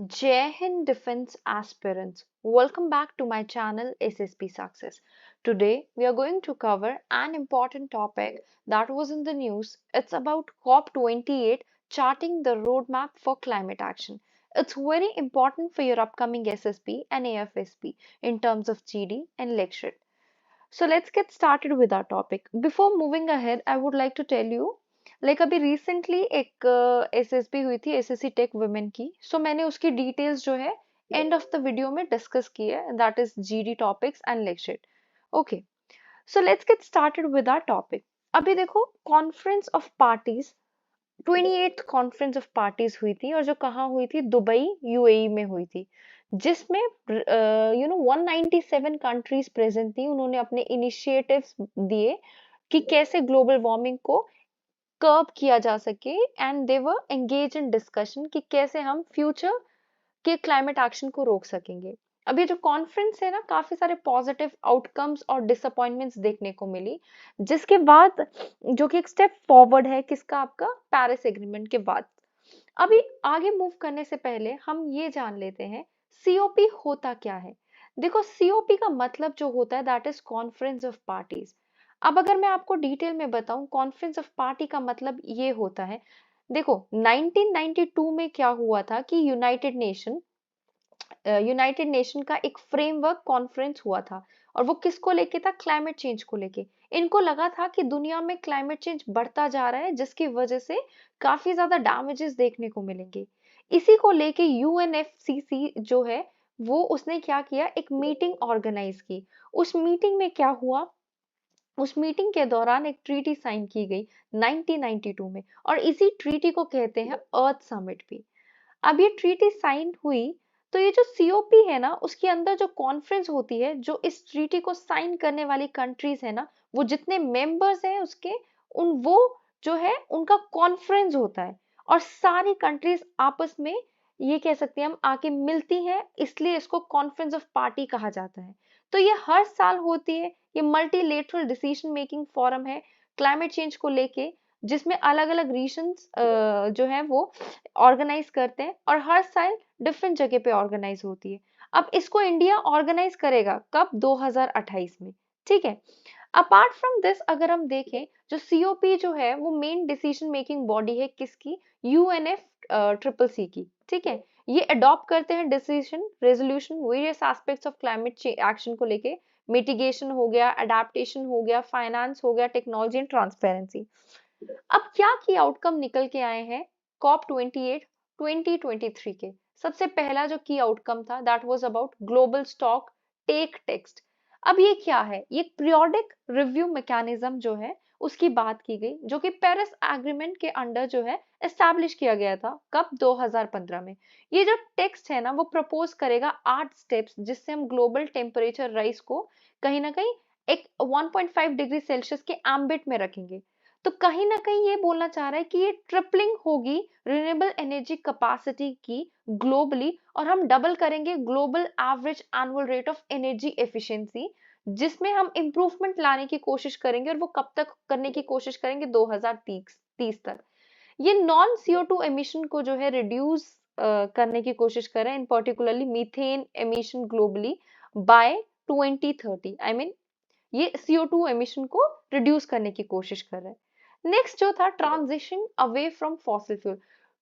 Jai Hind Defense Aspirants. Welcome back to my channel SSP Success. Today we are going to cover an important topic that was in the news. It's about COP28 charting the roadmap for climate action. It's very important for your upcoming SSP and AFSP in terms of GD and lecture. So let's get started with our topic. Before moving ahead, I would like to tell you अभी recently एक SSB हुई थी SSC tech women की मैंने उसकी details जो है end of the video में डिस्कस की है that is GD topics and lecture okay so let's get started with our topic अभी देखो conference of parties 28th conference of parties हुई थी और जो कहाँ हुई थी दुबई यूएई में हुई थी जिसमें 197 कंट्रीज प्रेजेंट थी उन्होंने अपने इनिशिएटिव्स दिए कि कैसे ग्लोबल वार्मिंग को कर्ब किया जा सके and they were engage in discussion कि कैसे हम फ्यूचर के क्लाइमेट एक्शन को रोक सकेंगे अब ये जो कॉन्फ्रेंस है ना काफी सारे पॉजिटिव आउटकम्स और डिसअपॉइंटमेंट्स देखने को मिली जिसके बाद जो कि एक स्टेप फॉरवर्ड है किसका आपका पेरिस एग्रीमेंट के बाद अभी आगे मूव करने से पहले हम ये जान लेते हैं सीओपी होता क्या है देखो सीओपी का मतलब जो होता है that is conference of parties अब अगर मैं आपको डिटेल में बताऊं कॉन्फ्रेंस ऑफ पार्टी का मतलब ये होता है देखो 1992 में क्या हुआ था कि यूनाइटेड नेशन का एक फ्रेमवर्क कॉन्फ्रेंस हुआ था और वो किसको लेके था क्लाइमेट चेंज को लेके इनको लगा था कि दुनिया में क्लाइमेट चेंज बढ़ता जा रहा है जिसकी वजह से काफी ज्यादा डैमेजेस देखने को मिलेंगे इसी को लेके यूएनएफसीसी जो है वो उसने क्या किया एक मीटिंग ऑर्गेनाइज की उस मीटिंग में क्या हुआ उस मीटिंग के दौरान एक ट्रीटी साइन की गई 1992 में और इसी ट्रीटी को कहते हैं अर्थ समिट भी अब ये ट्रीटी साइन हुई तो ये जो सीओपी है ना उसके अंदर जो कॉन्फ्रेंस होती है जो इस ट्रीटी को साइन करने वाली कंट्रीज है ना वो जितने मेंबर्स हैं उसके उन वो जो है उनका कॉन्फ्रेंस होता है और सारी कंट्रीज आपस में ये कह सकते हैं हम आके मिलती हैं इसलिए इसको कॉन्फ्रेंस ऑफ पार्टी कहा जाता है तो ये हर साल होती है ये मल्टीलेटरल डिसीजन मेकिंग फोरम है क्लाइमेट चेंज को लेके जिसमें अलग अलग रीजन्स जो है वो ऑर्गेनाइज करते हैं और हर साल डिफरेंट जगह पे ऑर्गेनाइज होती है अब इसको इंडिया ऑर्गेनाइज करेगा कब 2028 में ठीक है अपार्ट फ्रॉम दिस अगर हम देखें जो सीओपी जो है वो मेन डिसीजन मेकिंग बॉडी है किसकी यूएनएफ ट्रिपल सी की ठीक है ये अडॉप्ट करते हैं decision resolution various aspects of climate action को लेके मिटिगेशन हो गया अडेप्टेशन हो गया फाइनेंस हो गया टेक्नोलॉजी एंड ट्रांसपेरेंसी अब क्या की आउटकम निकल के आए हैं कॉप 28 2023 के सबसे पहला जो की आउटकम था that was about global stock take text अब ये क्या है ये पीरियोडिक रिव्यू मैकेनिज्म जो है उसकी बात की गई जो कि पेरिस एग्रीमेंट के अंडर जो है एस्टैब्लिश किया गया था कब 2015 में ये जो टेक्स्ट है ना वो प्रपोज करेगा 8 स्टेप्स जिससे हम ग्लोबल टेम्परेचर राइज को कहीं ना कहीं एक 1.5 डिग्री सेल्सियस के एम्बिट में रखेंगे तो कहीं ना कहीं ये बोलना चाह रहा है कि ये ट्रिपलिंग होगी रिन्यूएबल एनर्जी कैपेसिटी की ग्लोबली और हम डबल करेंगे global average annual rate of energy efficiency जिसमें हम इंप्रूवमेंट लाने की कोशिश करेंगे और वो कब तक करने की कोशिश करेंगे 2030 तक ये नॉन CO2 एमिशन को जो है रिड्यूस करने की कोशिश करें in particularly methane emission globally by 2030 I mean ये CO2 एमिशन को रिड्यूस करने की कोशिश कर रहे हैं नेक्स्ट जो था transition away from fossil fuel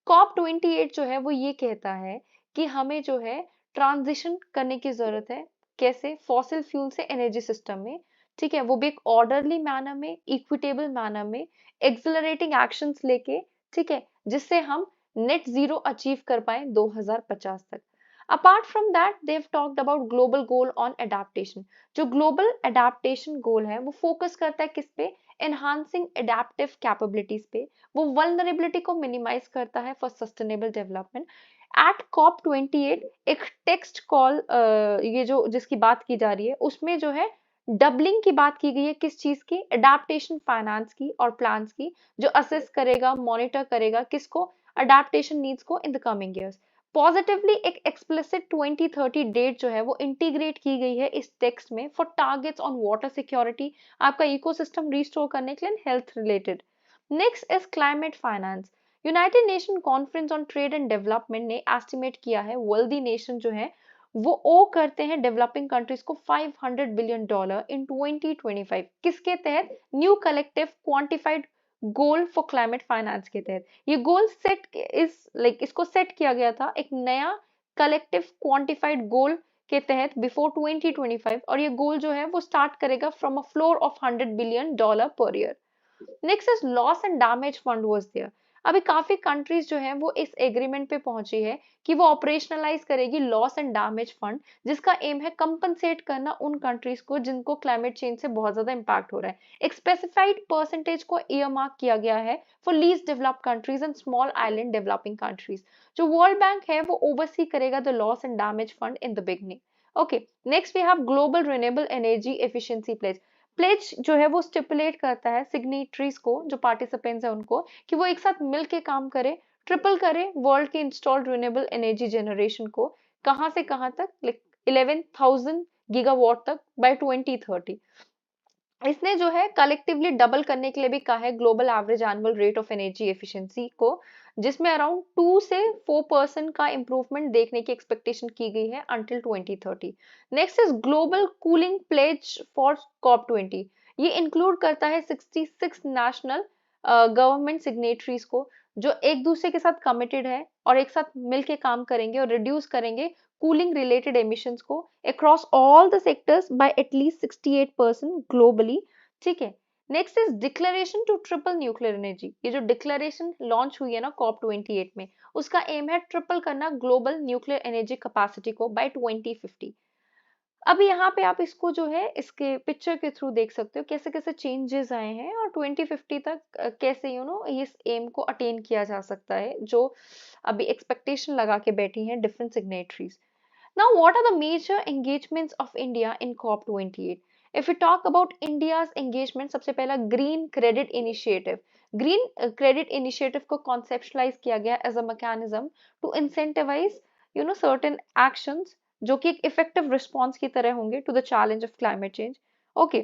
COP 28 जो है वो ये कहता है कि हमें जो है ट्रांजिशन करने की जरूरत है कैसे फॉसिल फ्यूल से एनर्जी सिस्टम में ठीक है वो भी एक ऑर्डरली मैनर में इक्विटेबल मैनर में एक्सिलरेटिंग एक्शंस लेके ठीक है जिससे हम नेट जीरो अचीव कर पाए 2050 तक apart from that they have talked about global goal on adaptation जो ग्लोबल एडेप्टेशन गोल है वो फोकस करता है किस पे एनहांसिंग एडेप्टिव कैपेबिलिटीज पे वो वल्नरेबिलिटी को मिनिमाइज करता है for sustainable development at COP 28 एक टेक्स्ट कॉल ये जो जिसकी बात की जा रही है उसमें जो है डबलिंग की बात की गई है किस चीज की एडेप्टेशन फाइनेंस की और प्लान्स की जो असेस करेगा मॉनिटर करेगा किसको अडेप्टेशन नीड्स को in the coming years positively एक एक्सप्लिसिट 2030 डेट जो है वो इंटीग्रेट की गई है इस टेक्स्ट में for targets on water security आपका इकोसिस्टम रिस्टोर करने के लिए health related next is climate finance United nation conference on trade and development ने एस्टिमेट किया है वेल्दी नेशन जो है वो ओ करते हैं डेवलपिंग कंट्रीज को $500 बिलियन इन 2025 किसके तहत, new collective quantified goal for climate finance के तहत। ये गोल सेट इस लाइक इसको सेट किया गया था एक नया कलेक्टिव क्वांटिफाइड गोल के तहत बिफोर 2025, और ये गोल जो है वो स्टार्ट करेगा from a floor of $100 billion per year. Next is loss and damage fund was there. अभी काफी कंट्रीज जो है वो इस एग्रीमेंट पे पहुंची है कि वो ऑपरेशनलाइज करेगी लॉस एंड डैमेज फंड, जिसका एम है कंपनसेट करना उन कंट्रीज को जिनको क्लाइमेट चेंज से बहुत ज्यादा इंपैक्ट हो रहा है। एक स्पेसिफाइड परसेंटेज को ईयर मार्क किया गया है for least developed countries and small island developing countries. जो वर्ल्ड बैंक है वो ओवरसी करेगा the loss and damage fund in the beginning. Okay, next we have global renewable energy efficiency pledge. Pledge जो है वो स्टिपुलेट करता है signatories को, जो पार्टिसिपेंट्स है उनको, कि वो एक साथ मिल के काम करे, ट्रिपल करे वर्ल्ड के इंस्टॉल्ड रिन्यूएबल एनर्जी जनरेशन को, कहां से कहां तक, लाइक 11,000 गीगावाट तक बाय 2030। इसने जो है कलेक्टिवली डबल करने के लिए भी कहा है global average annual rate of energy efficiency को, जिसमें अराउंड 2 से 4% का इंप्रूवमेंट देखने की एक्सपेक्टेशन की गई है until 2030। Next is global cooling pledge for COP 20। ये इंक्लूड करता है 66 नेशनल गवर्नमेंट सिग्नेटरीज को, जो एक दूसरे के साथ कमिटेड है और एक साथ मिलके काम करेंगे और रिड्यूस करेंगे कूलिंग रिलेटेड एमिशंस को across all the sectors by at least 68% globally। ठीक है, next is declaration to triple nuclear energy. ये जो डिक्लेरेशन लॉन्च हुई है ना कॉप 28 में, उसका एम है ट्रिपल करना ग्लोबल न्यूक्लियर एनर्जी कैपेसिटी को बाय 2050। अब यहाँ पे आप इसको जो है इसके पिक्चर के थ्रू देख सकते हो कैसे कैसे चेंजेस आए हैं और 2050 तक कैसे इस एम को अटेन किया जा सकता है, जो अभी एक्सपेक्टेशन लगा के बैठी हैं different signatories. Now, what are the major engagements of India in COP28? If we talk about India's engagement, सबसे पहला Green Credit Initiative. Green Credit Initiative को conceptualize किया गया as a mechanism to incentivize, certain actions जो कि एक effective response की तरह होंगे to the challenge of climate change. Okay.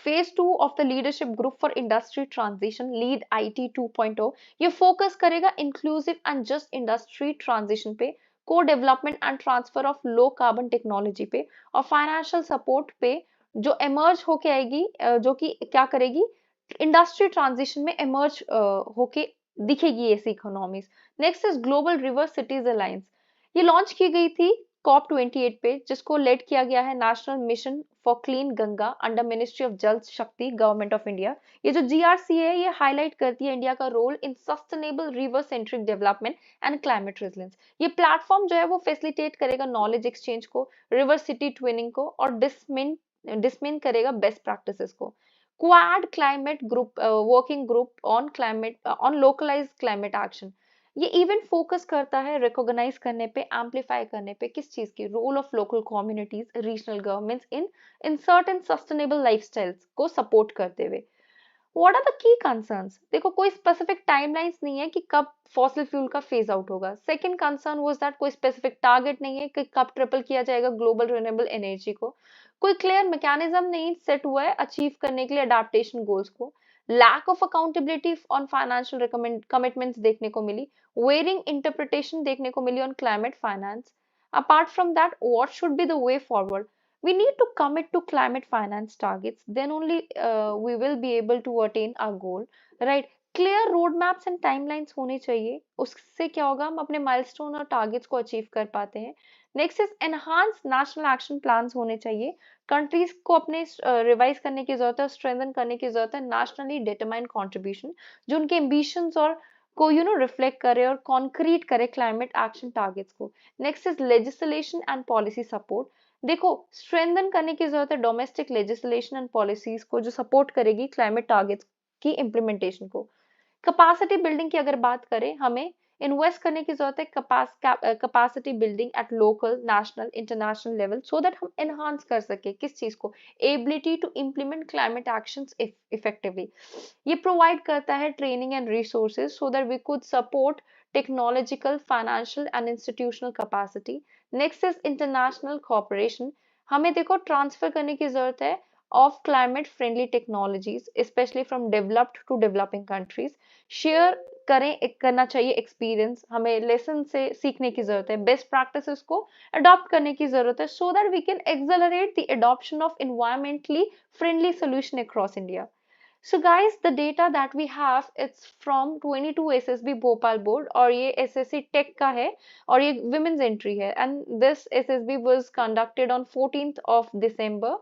Phase 2 of the leadership group for industry transition, lead IT 2.0, ये फोकस करेगा inclusive and just industry transition पे, को development and transfer of low carbon technology पे, और financial support पे जो emerge होके आएगी, जो कि क्या करेगी इंडस्ट्री ट्रांजिशन में एमर्ज होके दिखेगी ऐसी economies. Next is global river cities alliance. ये लॉन्च की गई थी कॉप 28 पे, जिसको लेड किया गया है national mission for clean Ganga under ministry of जल शक्ति गवर्नमेंट ऑफ इंडिया। ये जो जीआरसी है ये हाईलाइट करती है इंडिया का role in sustainable river centric development and climate resilience. ये प्लेटफॉर्म जो है वो फैसिलिटेट करेगा नॉलेज एक्सचेंज को, रिवर सिटी ट्विनिंग को, और डिसमिन करेगा बेस्ट प्रैक्टिसेस को। Quad climate group working group on climate on localized climate action. ये इवेंट फोकस करता है रिकॉग्नाइज करने पे, एम्पलीफाई करने पे, किस चीज की, role of local communities, regional governments in certain sustainable lifestyles को सपोर्ट करते हुए। What are the key concerns? देखो, कोई स्पेसिफिक टाइमलाइंस नहीं है कि कब फॉसिल फ्यूल का फेज आउट होगा। सेकंड कंसर्न वाज दैट कोई स्पेसिफिक टारगेट नहीं है कि कब ट्रिपल किया जाएगा ग्लोबल रिन्यूएबल एनर्जी को। कोई क्लियर मैकेनिज्म नहीं सेट हुआ है अचीव करने के लिए अडेप्टेशन गोल्स को। Lack of accountability on financial commitments देखने को मिली। वेरिंग इंटरप्रिटेशन देखने को मिली on climate finance. Apart from that, what should be the way forward? We need to commit to climate finance targets, then only we will be able to attain our goal, right? Clear road maps and timelines होनी चाहिए, उससे क्या होगा, हम अपने milestone और targets को achieve कर पाते हैं। Next is enhance national action plans होने चाहिए। कंट्रीज को अपने रिवाइज करने की जरूरत है, स्ट्रेंथन करने की जरूरत है नेशनली डिटरमाइंड कंट्रीब्यूशन, जो उनके एम्बिशंस और को रिफ्लेक्ट करे और कॉन्क्रीट करे क्लाइमेट एक्शन टारगेट्स को। Next is legislation and policy support. देखो, स्ट्रेंथन करने की जरूरत है डोमेस्टिक लेजिस्लेशन एंड पॉलिसीज को, जो सपोर्ट करेगी क्लाइमेट टारगेट्स की इम्प्लीमेंटेशन को। कैपेसिटी बिल्डिंग की अगर बात करें, हमें इन्वेस्ट करने की जरूरत है capacity building at local, national, international level, so that हम एनहांस कर सके किस चीज को, ability to implement climate actions effectively. ये प्रोवाइड करता है training and resources so that we could support technological, financial and institutional capacity. Next is international cooperation. हमें देखो ट्रांसफर करने की जरूरत है of climate friendly technologies, especially from developed to developing countries, share करना चाहिए एक्सपीरियंस, हमें लेसन से सीखने की जरूरत है, बेस्ट प्रैक्टिसेस को अडॉप्ट करने की जरूरत है, so that we can accelerate the adoption of environmentally friendly solution across India. So guys, the data that we have it's from 22 SSB Bhopal board और ये SSC टेक का है और ये women's entry है and this SSB was conducted on 14th of December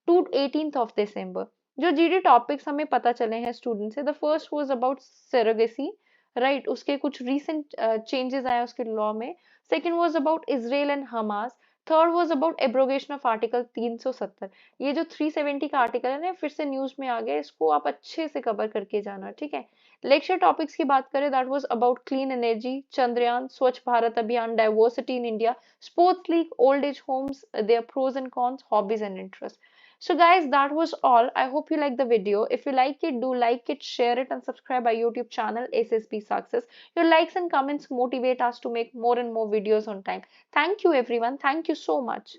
to 18th of December. जो GD topics हमें पता चले हैं स्टूडेंट से, the first was about surrogacy, right, उसके कुछ रीसेंट चेंजेस आए उसके लॉ में. Second was about Israel and Hamas. Third was about abrogation of article 370. ये जो 370 का आर्टिकल है ना फिर से न्यूज में आ गया, इसको आप अच्छे से कवर करके जाना, ठीक है. लेक्चर टॉपिक्स की बात करें, that was about clean energy, Chandrayaan, Swachh Bharat Abhiyan, diversity in India, sports league, old age homes, their pros and cons, hobbies and interest. So guys, that was all. I hope you like the video. If you like it, do like it, share it and subscribe our YouTube channel SSB Success. Your likes and comments motivate us to make more and more videos on time. Thank you everyone. Thank you so much.